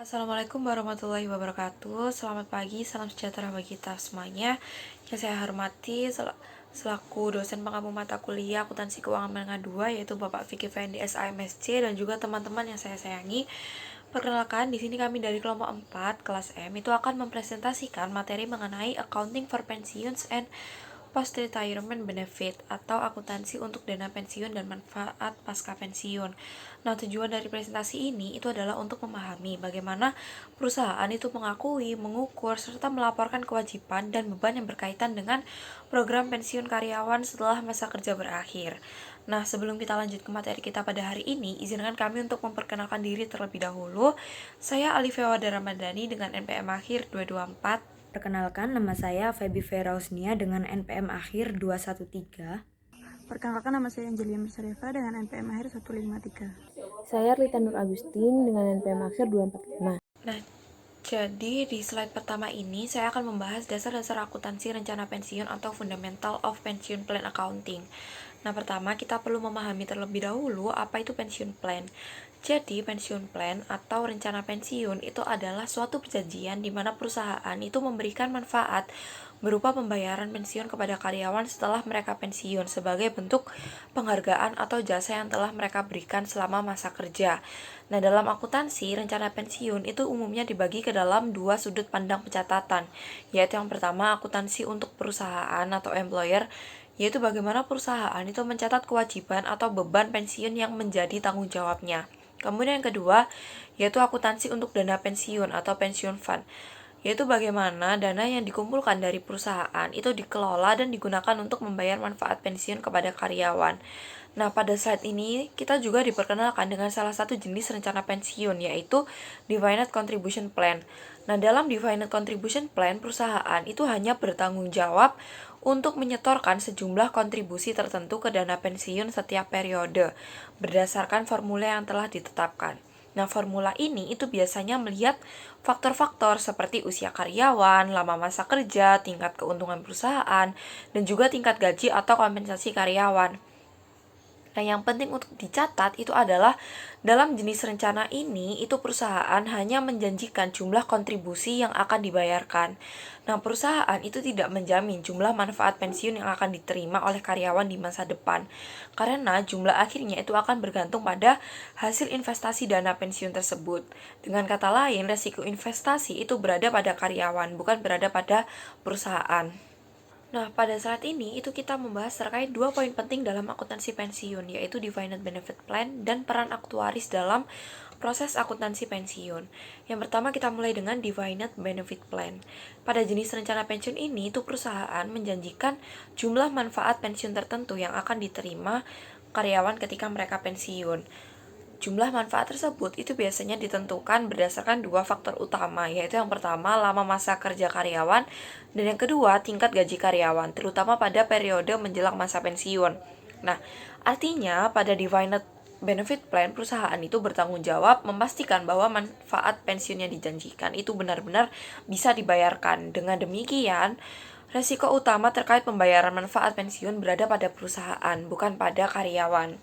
Assalamualaikum warahmatullahi wabarakatuh. Selamat pagi, salam sejahtera bagi kita semuanya. Yang saya hormati selaku dosen pengampu mata kuliah Akuntansi Keuangan Menengah 2 yaitu Bapak Vicky Fendi SIMSC dan juga teman-teman yang saya sayangi. Perkenalkan, di sini kami dari kelompok 4 kelas M itu akan mempresentasikan materi mengenai Accounting for Pensions and Post Retirement Benefit atau akuntansi untuk dana pensiun dan manfaat pasca pensiun. Nah, tujuan dari presentasi ini itu adalah untuk memahami bagaimana perusahaan itu mengakui, mengukur, serta melaporkan kewajiban dan beban yang berkaitan dengan program pensiun karyawan setelah masa kerja berakhir. Nah, sebelum kita lanjut ke materi kita pada hari ini, izinkan kami untuk memperkenalkan diri terlebih dahulu. Saya Alifia Wada Ramadhani dengan NPM akhir 224. Perkenalkan, nama saya Feby Ferausnia dengan NPM akhir 213. Perkenalkan, nama saya Angelia Mirsareva dengan NPM akhir 153. Saya Rita Nur Agustin dengan NPM akhir 245. Nah, jadi di slide pertama ini saya akan membahas dasar-dasar akuntansi rencana pensiun atau Fundamental of Pension Plan Accounting. Nah, pertama kita perlu memahami terlebih dahulu apa itu pension plan. Jadi, pension plan atau rencana pensiun itu adalah suatu perjanjian di mana perusahaan itu memberikan manfaat berupa pembayaran pensiun kepada karyawan setelah mereka pensiun sebagai bentuk penghargaan atau jasa yang telah mereka berikan selama masa kerja. Nah, dalam akuntansi, rencana pensiun itu umumnya dibagi ke dalam dua sudut pandang pencatatan, yaitu yang pertama akuntansi untuk perusahaan atau employer, yaitu bagaimana perusahaan itu mencatat kewajiban atau beban pensiun yang menjadi tanggung jawabnya. Kemudian yang kedua, yaitu akuntansi untuk dana pensiun atau pensiun fund, yaitu bagaimana dana yang dikumpulkan dari perusahaan itu dikelola dan digunakan untuk membayar manfaat pensiun kepada karyawan. Nah, pada slide ini kita juga diperkenalkan dengan salah satu jenis rencana pensiun, yaitu Defined Contribution Plan. Nah, dalam Defined Contribution Plan, perusahaan itu hanya bertanggung jawab untuk menyetorkan sejumlah kontribusi tertentu ke dana pensiun setiap periode, berdasarkan formula yang telah ditetapkan. Nah, formula ini itu biasanya melihat faktor-faktor seperti usia karyawan, lama masa kerja, tingkat keuntungan perusahaan, dan juga tingkat gaji atau kompensasi karyawan. Nah, yang penting untuk dicatat itu adalah dalam jenis rencana ini, itu perusahaan hanya menjanjikan jumlah kontribusi yang akan dibayarkan. Nah, perusahaan itu tidak menjamin jumlah manfaat pensiun yang akan diterima oleh karyawan di masa depan. Karena jumlah akhirnya itu akan bergantung pada hasil investasi dana pensiun tersebut. Dengan kata lain, resiko investasi itu berada pada karyawan, bukan berada pada perusahaan. Nah, pada saat ini itu kita membahas terkait dua poin penting dalam akuntansi pensiun, yaitu Defined Benefit Plan dan peran aktuaris dalam proses akuntansi pensiun. Yang pertama kita mulai dengan Defined Benefit Plan. Pada jenis rencana pensiun ini, itu perusahaan menjanjikan jumlah manfaat pensiun tertentu yang akan diterima karyawan ketika mereka pensiun. Jumlah manfaat tersebut itu biasanya ditentukan berdasarkan dua faktor utama, yaitu yang pertama lama masa kerja karyawan dan yang kedua tingkat gaji karyawan, terutama pada periode menjelang masa pensiun. Nah, artinya pada Defined Benefit Plan, perusahaan itu bertanggung jawab memastikan bahwa manfaat pensiun yang dijanjikan itu benar-benar bisa dibayarkan. Dengan demikian, resiko utama terkait pembayaran manfaat pensiun berada pada perusahaan, bukan pada karyawan.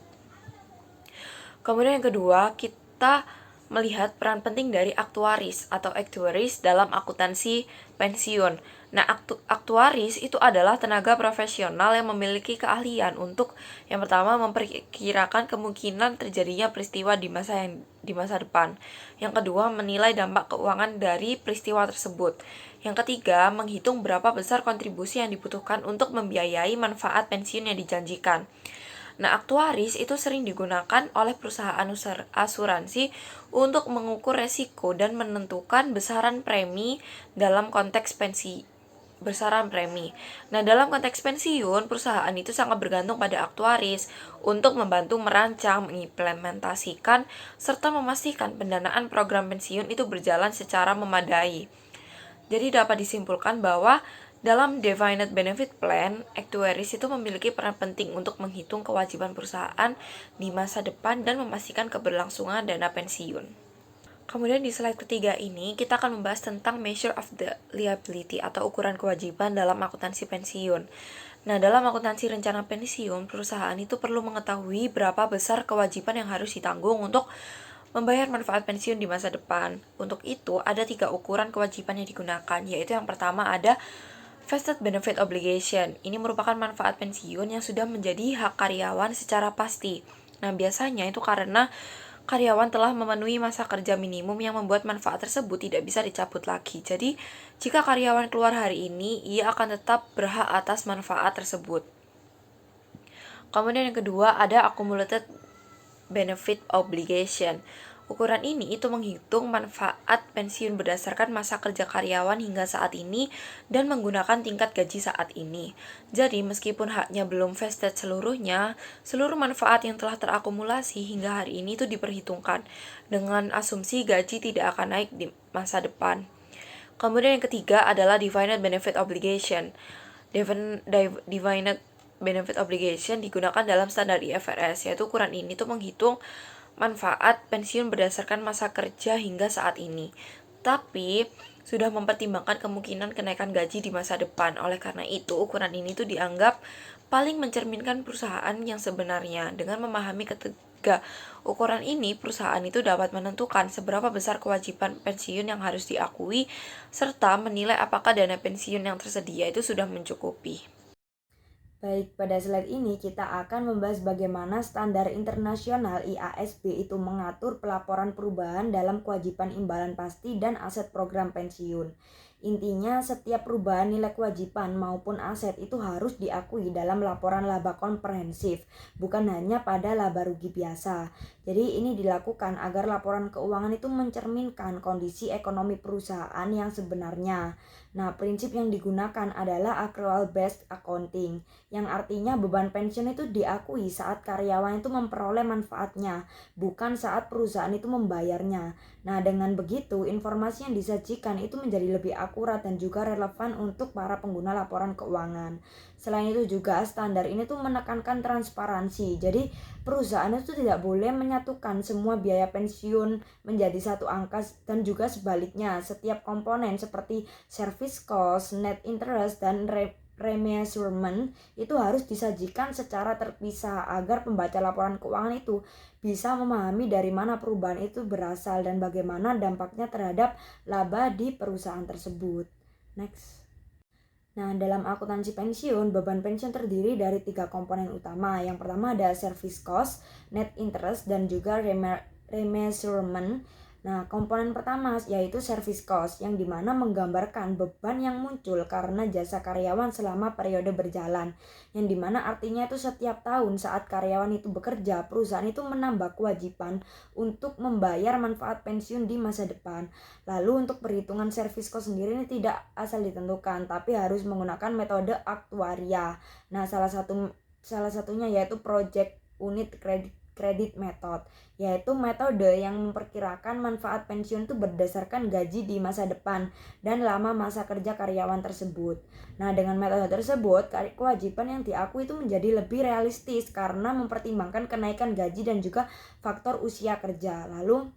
Kemudian yang kedua, kita melihat peran penting dari aktuaris atau actuaries dalam akuntansi pensiun. Nah, aktuaris itu adalah tenaga profesional yang memiliki keahlian untuk yang pertama memperkirakan kemungkinan terjadinya peristiwa di masa depan. Yang kedua, menilai dampak keuangan dari peristiwa tersebut. Yang ketiga, menghitung berapa besar kontribusi yang dibutuhkan untuk membiayai manfaat pensiun yang dijanjikan. Nah, aktuaris itu sering digunakan oleh perusahaan asuransi untuk mengukur resiko dan menentukan besaran premi dalam konteks besaran premi. Nah, dalam konteks pensiun, perusahaan itu sangat bergantung pada aktuaris untuk membantu merancang, mengimplementasikan, serta memastikan pendanaan program pensiun itu berjalan secara memadai. Jadi dapat disimpulkan bahwa dalam Defined Benefit Plan, actuaries itu memiliki peran penting untuk menghitung kewajiban perusahaan di masa depan dan memastikan keberlangsungan dana pensiun. Kemudian di slide ketiga ini, kita akan membahas tentang measure of the liability atau ukuran kewajiban dalam akuntansi pensiun. Nah, dalam akuntansi rencana pensiun, perusahaan itu perlu mengetahui berapa besar kewajiban yang harus ditanggung untuk membayar manfaat pensiun di masa depan. Untuk itu, ada 3 ukuran kewajiban yang digunakan, yaitu yang pertama ada Vested Benefit Obligation. Ini merupakan manfaat pensiun yang sudah menjadi hak karyawan secara pasti. Nah, biasanya itu karena karyawan telah memenuhi masa kerja minimum yang membuat manfaat tersebut tidak bisa dicabut lagi. Jadi, jika karyawan keluar hari ini, ia akan tetap berhak atas manfaat tersebut. Kemudian yang kedua ada Accumulated Benefit Obligation. Ukuran ini itu menghitung manfaat pensiun berdasarkan masa kerja karyawan hingga saat ini dan menggunakan tingkat gaji saat ini. Jadi, meskipun haknya belum vested seluruhnya, seluruh manfaat yang telah terakumulasi hingga hari ini itu diperhitungkan dengan asumsi gaji tidak akan naik di masa depan. Kemudian yang ketiga adalah Defined Benefit Obligation. Defined Benefit Obligation digunakan dalam standar IFRS, yaitu ukuran ini tuh menghitung manfaat pensiun berdasarkan masa kerja hingga saat ini, tapi sudah mempertimbangkan kemungkinan kenaikan gaji di masa depan. Oleh karena itu, ukuran ini tuh dianggap paling mencerminkan perusahaan yang sebenarnya. Dengan memahami ketiga ukuran ini, perusahaan itu dapat menentukan seberapa besar kewajiban pensiun yang harus diakui, serta menilai apakah dana pensiun yang tersedia itu sudah mencukupi. Baik, pada slide ini kita akan membahas bagaimana standar internasional IASB itu mengatur pelaporan perubahan dalam kewajiban imbalan pasti dan aset program pensiun. Intinya, setiap perubahan nilai kewajiban maupun aset itu harus diakui dalam laporan laba komprehensif, bukan hanya pada laba rugi biasa. Jadi ini dilakukan agar laporan keuangan itu mencerminkan kondisi ekonomi perusahaan yang sebenarnya. Nah, prinsip yang digunakan adalah accrual based accounting, yang artinya beban pensiun itu diakui saat karyawan itu memperoleh manfaatnya, bukan saat perusahaan itu membayarnya. Nah, dengan begitu informasi yang disajikan itu menjadi lebih akurat dan juga relevan untuk para pengguna laporan keuangan. Selain itu juga standar ini tuh menekankan transparansi. Jadi perusahaan itu tidak boleh menyatukan semua biaya pensiun menjadi satu angka, dan juga sebaliknya setiap komponen seperti service cost, net interest, dan remeasurement itu harus disajikan secara terpisah agar pembaca laporan keuangan itu bisa memahami dari mana perubahan itu berasal dan bagaimana dampaknya terhadap laba di perusahaan tersebut. Next. Nah, dalam akuntansi pensiun, beban pensiun terdiri dari 3 komponen utama. Yang pertama ada service cost, net interest, dan juga remeasurement. Nah, komponen pertama yaitu service cost, yang dimana menggambarkan beban yang muncul karena jasa karyawan selama periode berjalan, yang dimana artinya itu setiap tahun saat karyawan itu bekerja, perusahaan itu menambah kewajiban untuk membayar manfaat pensiun di masa depan. Lalu untuk perhitungan service cost sendiri ini tidak asal ditentukan, tapi harus menggunakan metode aktuaria. Nah, salah satunya yaitu project unit credit method, yaitu metode yang memperkirakan manfaat pensiun itu berdasarkan gaji di masa depan dan lama masa kerja karyawan tersebut. Nah, dengan metode tersebut, kewajiban yang diakui itu menjadi lebih realistis karena mempertimbangkan kenaikan gaji dan juga faktor usia kerja. Lalu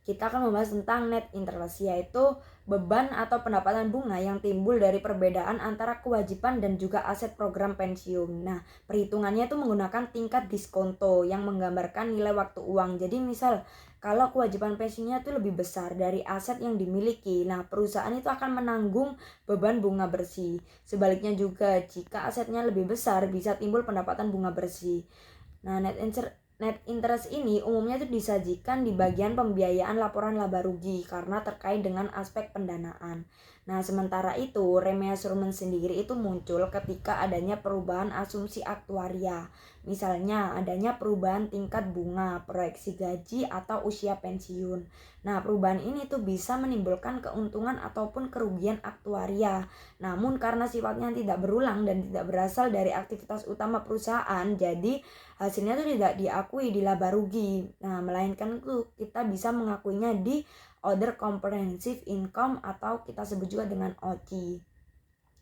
kita akan membahas tentang net interest, yaitu beban atau pendapatan bunga yang timbul dari perbedaan antara kewajiban dan juga aset program pensiun. Nah, perhitungannya itu menggunakan tingkat diskonto yang menggambarkan nilai waktu uang. Jadi misal kalau kewajiban pensiunnya itu lebih besar dari aset yang dimiliki, nah perusahaan itu akan menanggung beban bunga bersih. Sebaliknya juga jika asetnya lebih besar bisa timbul pendapatan bunga bersih. Nah, net interest ini umumnya itu disajikan di bagian pembiayaan laporan laba rugi karena terkait dengan aspek pendanaan. Nah, sementara itu remeasurement sendiri itu muncul ketika adanya perubahan asumsi aktuaria. Misalnya adanya perubahan tingkat bunga, proyeksi gaji, atau usia pensiun. Nah, perubahan ini tuh bisa menimbulkan keuntungan ataupun kerugian aktuaria. Namun karena sifatnya tidak berulang dan tidak berasal dari aktivitas utama perusahaan, jadi hasilnya tuh tidak diakui di laba rugi. Nah, melainkan tuh kita bisa mengakuinya di other comprehensive income atau kita sebut juga dengan OCI.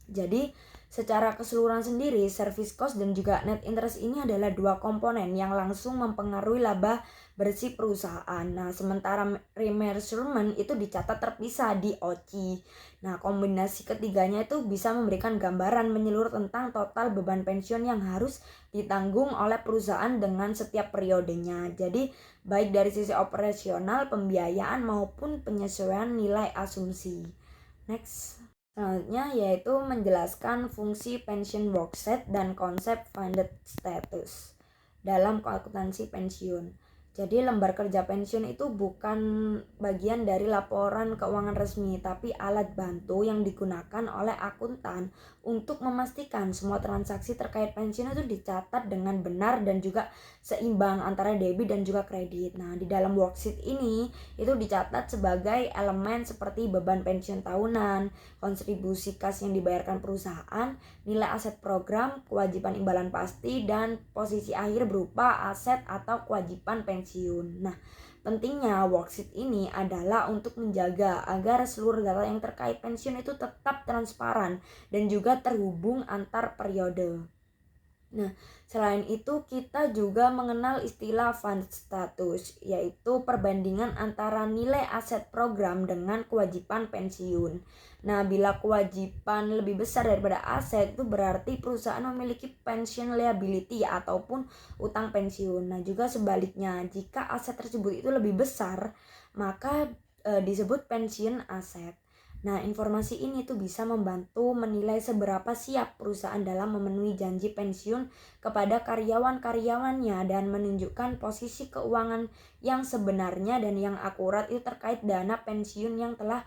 Jadi, secara keseluruhan sendiri, service cost dan juga net interest ini adalah dua komponen yang langsung mempengaruhi laba bersih perusahaan. Nah, sementara remeasurement itu dicatat terpisah di OCI. Nah, kombinasi ketiganya itu bisa memberikan gambaran menyeluruh tentang total beban pensiun yang harus ditanggung oleh perusahaan dengan setiap periodenya. Jadi, baik dari sisi operasional, pembiayaan maupun penyesuaian nilai asumsi. Next. Selanjutnya yaitu menjelaskan fungsi pension worksheet dan konsep funded status dalam akuntansi pensiun. Jadi lembar kerja pensiun itu bukan bagian dari laporan keuangan resmi, tapi alat bantu yang digunakan oleh akuntan untuk memastikan semua transaksi terkait pensiun itu dicatat dengan benar dan juga seimbang antara debit dan juga kredit. Nah, di dalam worksheet ini itu dicatat sebagai elemen seperti beban pensiun tahunan, kontribusi kas yang dibayarkan perusahaan, nilai aset program, kewajiban imbalan pasti, dan posisi akhir berupa aset atau kewajiban pensiun. Nah, pentingnya worksheet ini adalah untuk menjaga agar seluruh data yang terkait pensiun itu tetap transparan dan juga terhubung antar periode. Nah, selain itu kita juga mengenal istilah fund status, yaitu perbandingan antara nilai aset program dengan kewajiban pensiun. Nah, bila kewajiban lebih besar daripada aset, itu berarti perusahaan memiliki pension liability ataupun utang pensiun. Nah, juga sebaliknya, jika aset tersebut itu lebih besar, maka disebut pensiun aset. Nah, informasi ini tuh bisa membantu menilai seberapa siap perusahaan dalam memenuhi janji pensiun kepada karyawan-karyawannya dan menunjukkan posisi keuangan yang sebenarnya dan yang akurat itu terkait dana pensiun yang telah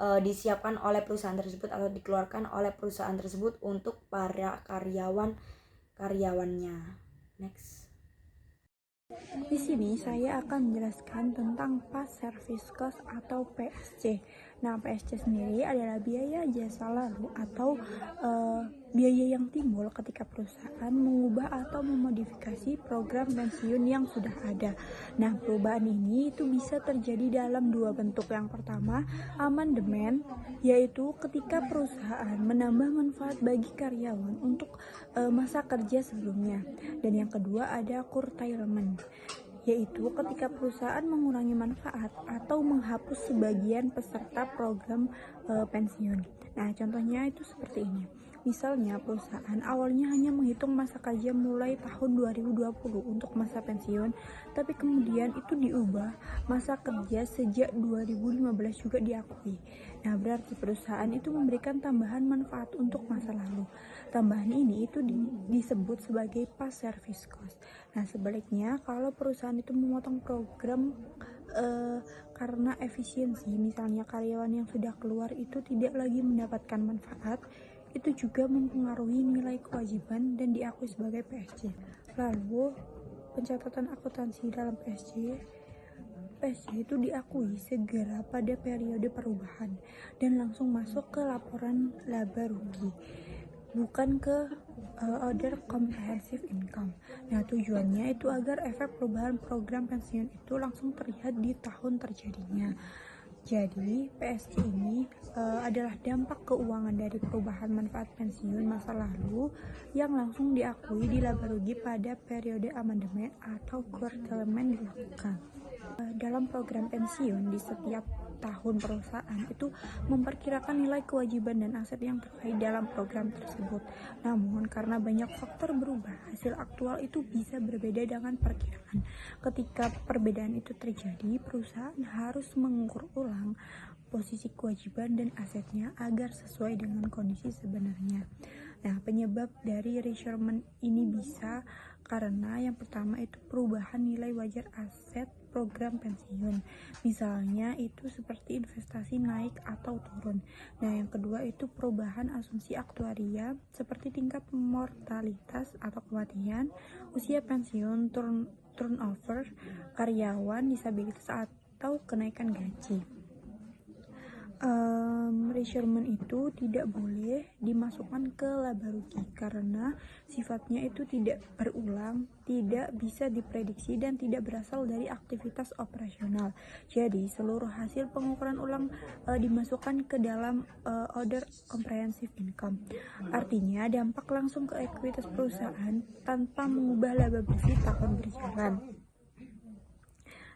disiapkan oleh perusahaan tersebut atau dikeluarkan oleh perusahaan tersebut untuk para karyawannya. Next. Di sini saya akan menjelaskan tentang past service cost atau PSC. Nah, PSC sendiri adalah biaya jasa lalu atau biaya yang timbul ketika perusahaan mengubah atau memodifikasi program pensiun yang sudah ada. Nah, perubahan ini itu bisa terjadi dalam dua bentuk. Yang pertama, amandemen, yaitu ketika perusahaan menambah manfaat bagi karyawan untuk masa kerja sebelumnya. Dan yang kedua ada curtailment, yaitu ketika perusahaan mengurangi manfaat atau menghapus sebagian peserta program pensiun. Nah, contohnya itu seperti ini. Misalnya perusahaan awalnya hanya menghitung masa kerja mulai tahun 2020 untuk masa pensiun, tapi kemudian itu diubah masa kerja sejak 2015 juga diakui. Nah, berarti perusahaan itu memberikan tambahan manfaat untuk masa lalu. Tambahan ini itu disebut sebagai past service cost. Nah, sebaliknya kalau perusahaan itu memotong program karena efisiensi, misalnya karyawan yang sudah keluar itu tidak lagi mendapatkan manfaat, itu juga mempengaruhi nilai kewajiban dan diakui sebagai PSC. Lalu, pencatatan akuntansi dalam PSC itu diakui segera pada periode perubahan dan langsung masuk ke laporan laba rugi, bukan ke other comprehensive income. Nah, tujuannya itu agar efek perubahan program pensiun itu langsung terlihat di tahun terjadinya. Jadi, PSC ini adalah dampak keuangan dari perubahan manfaat pensiun masa lalu yang langsung diakui di laba rugi pada periode amandemen atau curtailment dilakukan. Dalam program pensiun di setiap tahun perusahaan itu memperkirakan nilai kewajiban dan aset yang terkait dalam program tersebut. Namun karena banyak faktor berubah, hasil aktual itu bisa berbeda dengan perkiraan. Ketika perbedaan itu terjadi, perusahaan harus mengukur ulang posisi kewajiban dan asetnya agar sesuai dengan kondisi sebenarnya. Nah, penyebab dari remeasurement ini bisa karena yang pertama itu perubahan nilai wajar aset program pensiun, misalnya itu seperti investasi naik atau turun. Nah, yang kedua itu perubahan asumsi aktuaria seperti tingkat mortalitas atau kematian, usia pensiun, turnover karyawan, disabilitas atau kenaikan gaji. Requirement itu tidak boleh dimasukkan ke laba rugi karena sifatnya itu tidak berulang, tidak bisa diprediksi dan tidak berasal dari aktivitas operasional. Jadi seluruh hasil pengukuran ulang dimasukkan ke dalam Other Comprehensive Income. Artinya dampak langsung ke ekuitas perusahaan tanpa mengubah laba bersih tahun berjalan.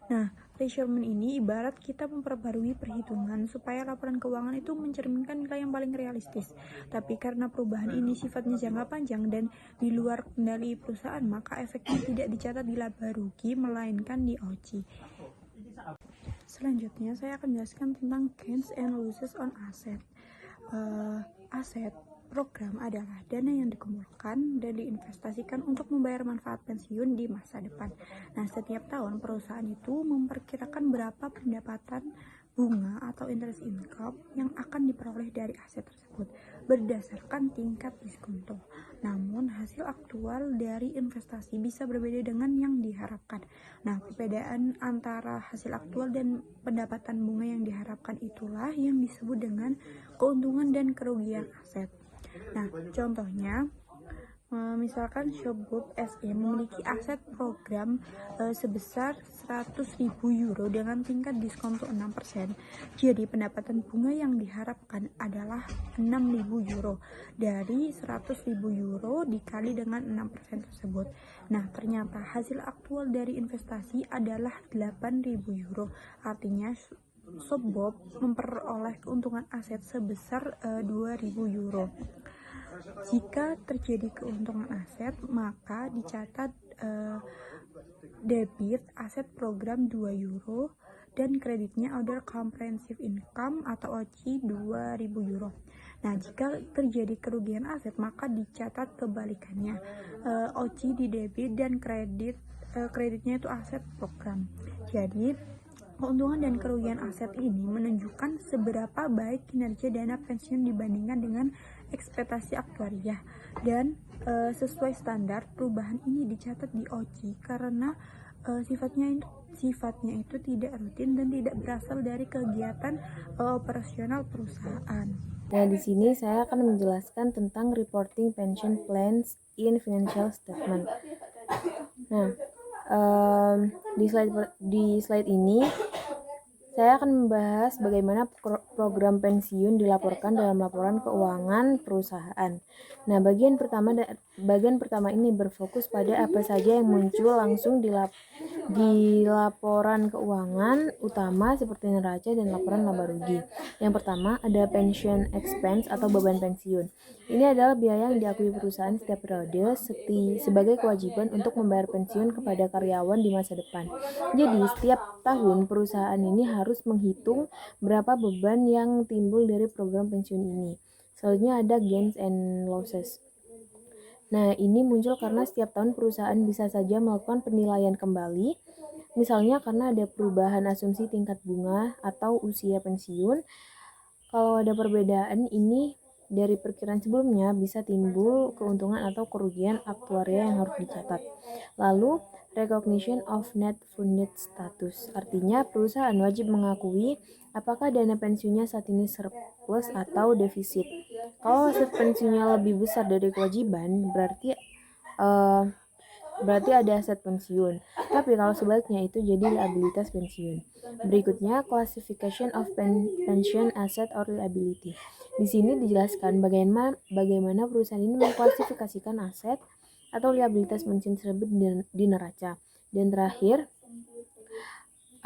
Nah, requirement ini ibarat kita memperbarui perhitungan supaya laporan keuangan itu mencerminkan nilai yang paling realistis. Tapi karena perubahan ini sifatnya jangka panjang dan di luar kendali perusahaan, maka efeknya tidak dicatat di laba rugi, melainkan di OCI. Selanjutnya, saya akan menjelaskan tentang gains and losses on asset. Aset program adalah dana yang dikumpulkan dan diinvestasikan untuk membayar manfaat pensiun di masa depan. Nah, setiap tahun perusahaan itu memperkirakan berapa pendapatan bunga atau interest income yang akan diperoleh dari aset tersebut berdasarkan tingkat diskonto. Namun, hasil aktual dari investasi bisa berbeda dengan yang diharapkan. Nah, perbedaan antara hasil aktual dan pendapatan bunga yang diharapkan itulah yang disebut dengan keuntungan dan kerugian aset. Nah, contohnya misalkan Shopbook SE memiliki aset program sebesar 100.000 euro dengan tingkat diskonto 6%. Jadi pendapatan bunga yang diharapkan adalah 6.000 euro dari 100.000 euro dikali dengan 6% tersebut. Nah, ternyata hasil aktual dari investasi adalah 8.000 euro. Artinya Shopbook memperoleh keuntungan aset sebesar 2.000 euro. Jika terjadi keuntungan aset, maka dicatat debit aset program 2 euro dan kreditnya Other Comprehensive Income atau OCI 2.000 euro. Nah, jika terjadi kerugian aset, maka dicatat kebalikannya. OCI di debit dan kreditnya itu aset program. Jadi keuntungan dan kerugian aset ini menunjukkan seberapa baik kinerja dana pensiun dibandingkan dengan ekspektasi aktuariah. Dan sesuai standar, perubahan ini dicatat di OCI karena sifatnya itu tidak rutin dan tidak berasal dari kegiatan operasional perusahaan. Nah, di sini saya akan menjelaskan tentang reporting pension plans in financial statement. Nah, di slide ini saya akan membahas bagaimana program pensiun dilaporkan dalam laporan keuangan perusahaan. Nah, bagian pertama ini berfokus pada apa saja yang muncul langsung di laporan keuangan utama seperti neraca dan laporan laba rugi. Yang pertama ada pension expense atau beban pensiun. Ini adalah biaya yang diakui perusahaan setiap periode sebagai kewajiban untuk membayar pensiun kepada karyawan di masa depan. Jadi, setiap tahun perusahaan ini harus menghitung berapa beban yang timbul dari program pensiun ini. Selanjutnya ada gains and losses. Nah, ini muncul karena setiap tahun perusahaan bisa saja melakukan penilaian kembali, misalnya karena ada perubahan asumsi tingkat bunga atau usia pensiun. Kalau ada perbedaan ini dari perkiraan sebelumnya, bisa timbul keuntungan atau kerugian aktuaria yang harus dicatat. Lalu, recognition of net funded status, artinya perusahaan wajib mengakui apakah dana pensiunnya saat ini surplus atau defisit. Kalau aset pensiunnya lebih besar dari kewajiban, berarti ada aset pensiun. Tapi kalau sebaliknya itu jadi liabilitas pensiun. Berikutnya, classification of pension asset or liability. Di sini dijelaskan bagaimana perusahaan ini mengklasifikasikan aset atau liabilitas pensiun tersebut di neraca. Dan terakhir,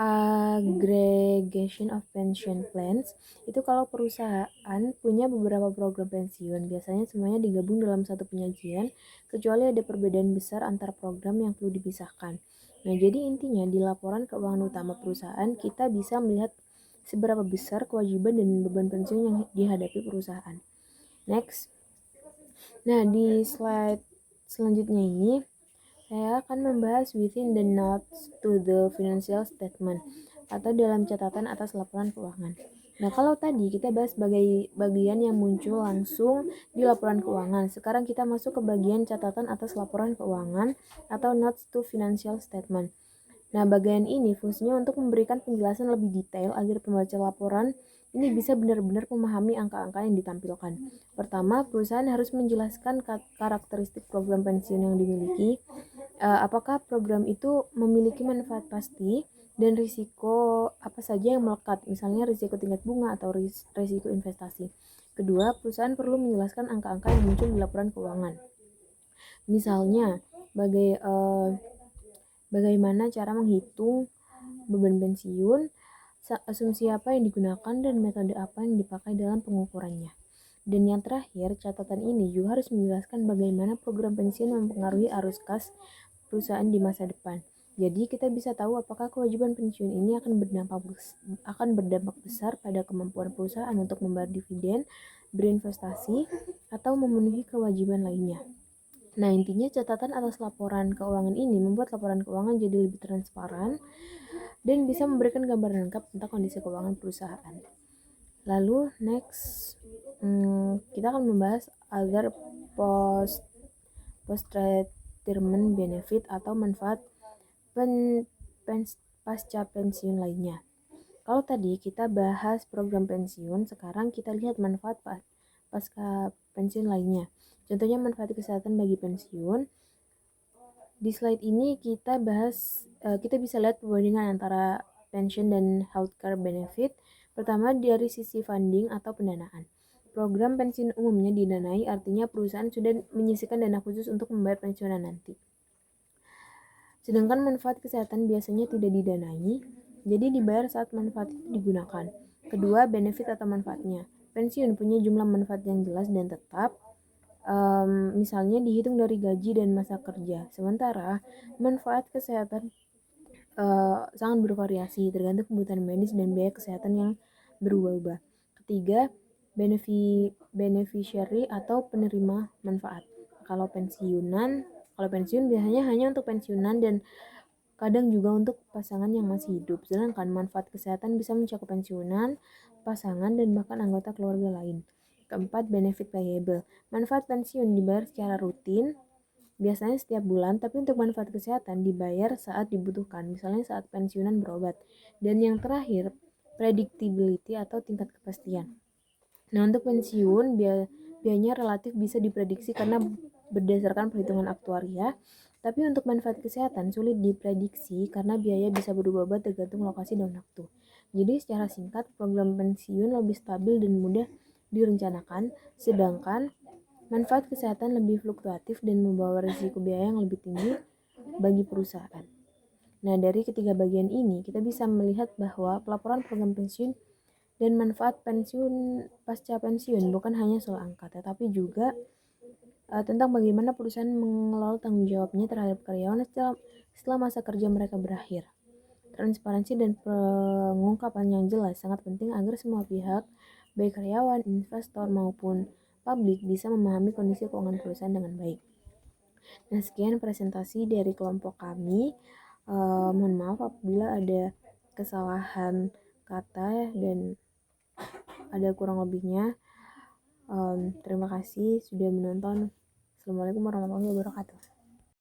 aggregation of pension plans. Itu kalau perusahaan punya beberapa program pensiun, biasanya semuanya digabung dalam satu penyajian, kecuali ada perbedaan besar antar program yang perlu dipisahkan. Nah, jadi intinya di laporan keuangan utama perusahaan kita bisa melihat seberapa besar kewajiban dan beban pensiun yang dihadapi perusahaan. Next. Nah, di slide selanjutnya ini saya akan membahas within the notes to the financial statement atau dalam catatan atas laporan keuangan. Nah, kalau tadi kita bahas bagian yang muncul langsung di laporan keuangan. Sekarang kita masuk ke bagian catatan atas laporan keuangan atau notes to financial statement. Nah, bagian ini fungsinya untuk memberikan penjelasan lebih detail agar pembaca laporan ini bisa benar-benar memahami angka-angka yang ditampilkan. Pertama, perusahaan harus menjelaskan karakteristik program pensiun yang dimiliki, apakah program itu memiliki manfaat pasti dan risiko apa saja yang melekat, misalnya risiko tingkat bunga atau risiko investasi. Kedua, perusahaan perlu menjelaskan angka-angka yang muncul di laporan keuangan. Misalnya, bagaimana cara menghitung beban pensiun, asumsi apa yang digunakan, dan metode apa yang dipakai dalam pengukurannya. Dan yang terakhir, catatan ini juga harus menjelaskan bagaimana program pensiun mempengaruhi arus kas perusahaan di masa depan. Jadi kita bisa tahu apakah kewajiban pensiun ini akan berdampak besar pada kemampuan perusahaan untuk membayar dividen, berinvestasi, atau memenuhi kewajiban lainnya. Nah, intinya catatan atas laporan keuangan ini membuat laporan keuangan jadi lebih transparan dan bisa memberikan gambaran lengkap tentang kondisi keuangan perusahaan. Lalu next, kita akan membahas other post-retirement benefit atau manfaat pasca pensiun lainnya. Kalau tadi kita bahas program pensiun, sekarang kita lihat manfaat pasca pensiun lainnya. Contohnya manfaat kesehatan bagi pensiun. Di slide ini kita bisa lihat perbandingan antara pension dan healthcare benefit. Pertama, dari sisi funding atau pendanaan. Program pensiun umumnya didanai, artinya perusahaan sudah menyisihkan dana khusus untuk membayar pensiunan nanti. Sedangkan manfaat kesehatan biasanya tidak didanai, jadi dibayar saat manfaat itu digunakan. Kedua, benefit atau manfaatnya. Pensiun punya jumlah manfaat yang jelas dan tetap, misalnya dihitung dari gaji dan masa kerja. Sementara manfaat kesehatan sangat bervariasi tergantung kebutuhan medis dan biaya kesehatan yang berubah-ubah. Ketiga, beneficiary atau penerima manfaat. Kalau pensiun biasanya hanya untuk pensiunan dan kadang juga untuk pasangan yang masih hidup. Sedangkan manfaat kesehatan bisa mencakup pensiunan, pasangan, dan bahkan anggota keluarga lain. Keempat, benefit payable. Manfaat pensiun dibayar secara rutin, biasanya setiap bulan, tapi untuk manfaat kesehatan dibayar saat dibutuhkan, misalnya saat pensiunan berobat. Dan yang terakhir, predictability atau tingkat kepastian. Nah, untuk pensiun biayanya relatif bisa diprediksi karena berdasarkan perhitungan aktuaria, tapi untuk manfaat kesehatan sulit diprediksi karena biaya bisa berubah-ubah tergantung lokasi dan waktu. Jadi secara singkat, program pensiun lebih stabil dan mudah direncanakan, sedangkan manfaat kesehatan lebih fluktuatif dan membawa risiko biaya yang lebih tinggi bagi perusahaan. Nah, dari ketiga bagian ini, kita bisa melihat bahwa pelaporan program pensiun dan manfaat pensiun pasca pensiun bukan hanya soal angka, tetapi juga tentang bagaimana perusahaan mengelola tanggung jawabnya terhadap karyawan setelah masa kerja mereka berakhir. Transparansi dan pengungkapan yang jelas sangat penting agar semua pihak, baik karyawan, investor, maupun publik bisa memahami kondisi keuangan perusahaan dengan baik. Nah, sekian presentasi dari kelompok kami. Mohon maaf apabila ada kesalahan kata dan ada kurang lebihnya. Terima kasih sudah menonton. Assalamualaikum warahmatullahi wabarakatuh.